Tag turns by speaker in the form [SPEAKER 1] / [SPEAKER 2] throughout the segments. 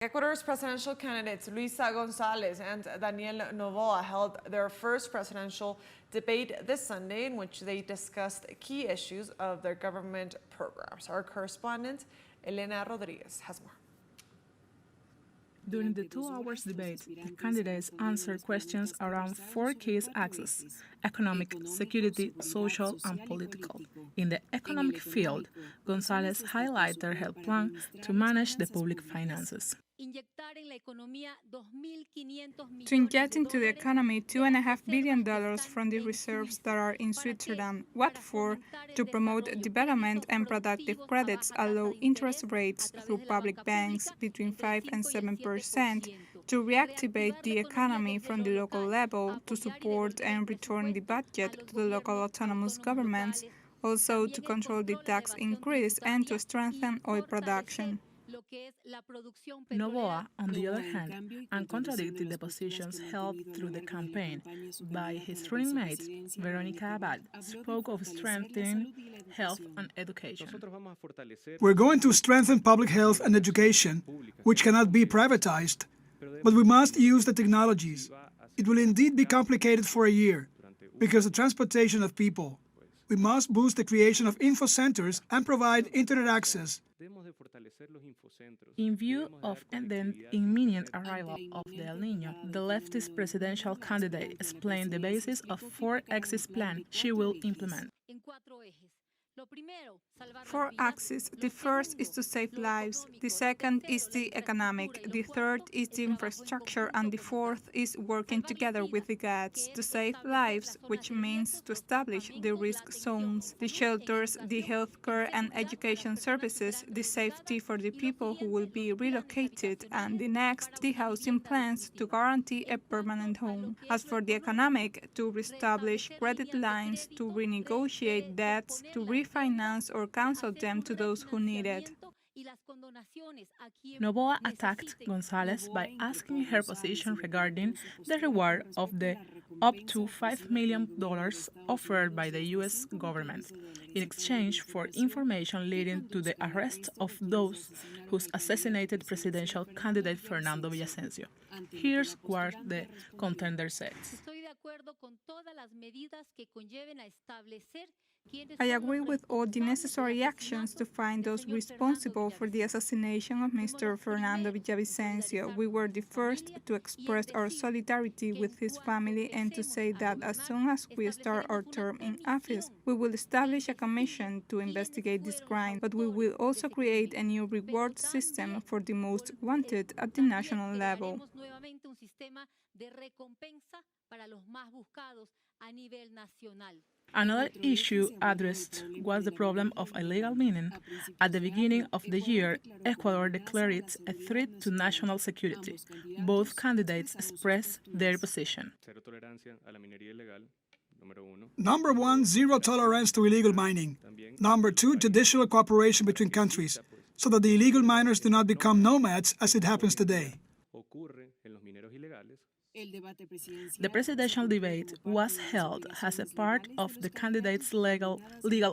[SPEAKER 1] Ecuador's presidential candidates Luisa Gonzalez and Noboa held their first presidential debate this Sunday in which they discussed key issues of their government programs. Our correspondent Elena Rodriguez has more.
[SPEAKER 2] During the 2 hours debate, the candidates answered questions around 4 key axes: economic, security, social, and political. In the economic field, Gonzalez highlighted their health plan to manage the public finances.
[SPEAKER 3] To inject into the economy $2.5 billion from the reserves that are in Switzerland. What for? To promote development and productive credits at low interest rates through public banks between 5 and 7%, to reactivate the economy from the local level, to support and return the budget to the local autonomous governments, also to control the tax increase and to strengthen oil production.
[SPEAKER 2] Noboa, on the other hand, and contradicted the positions held through the campaign by his running mate, Veronica Abad, spoke of strengthening health and education.
[SPEAKER 4] We're going to strengthen public health and education, which cannot be privatized, but we must use the technologies. It will indeed be complicated for a year, because the transportation of people. We must boost the creation of info centers and provide internet access.
[SPEAKER 2] In view of the imminent arrival of the El Niño, the leftist presidential candidate explained the basis of 4 axis plan she will implement.
[SPEAKER 3] 4 axes. The first is to save lives, the second is the economic, the third is the infrastructure, and the fourth is working together with the GATS to save lives, which means to establish the risk zones, the shelters, the healthcare and education services, the safety for the people who will be relocated, and the next, the housing plans to guarantee a permanent home. As for the economic, to reestablish credit lines, to renegotiate debts, to refinance or cancel them to those who need it.
[SPEAKER 2] Noboa attacked Gonzalez by asking her position regarding the reward of the up to $5 million offered by the U.S. government in exchange for information leading to the arrest of those who assassinated presidential candidate Fernando Villavicencio. Here's what the contender said.
[SPEAKER 3] I agree with all the necessary actions to find those responsible for the assassination of Mr. Fernando Villavicencio. We were the first to express our solidarity with his family and to say that as soon as we start our term in office, we will establish a commission to investigate this crime, but we will also create a new reward system for the most wanted at the national level.
[SPEAKER 2] Another issue addressed was the problem of illegal mining. At the beginning of the year, Ecuador declared it a threat to national security. Both candidates expressed their position.
[SPEAKER 4] Number 1, zero tolerance to illegal mining. Number 2, judicial cooperation between countries, so that the illegal miners do not become nomads as it happens today.
[SPEAKER 2] The presidential debate was held as a part of the candidates' legal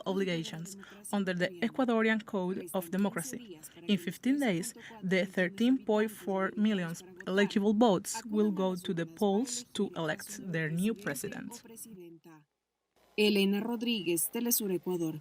[SPEAKER 2] obligations under the Ecuadorian Code of Democracy. In 15 days, the 13.4 million eligible votes will go to the polls to elect their new president.
[SPEAKER 5] Elena Rodriguez, teleSUR Ecuador.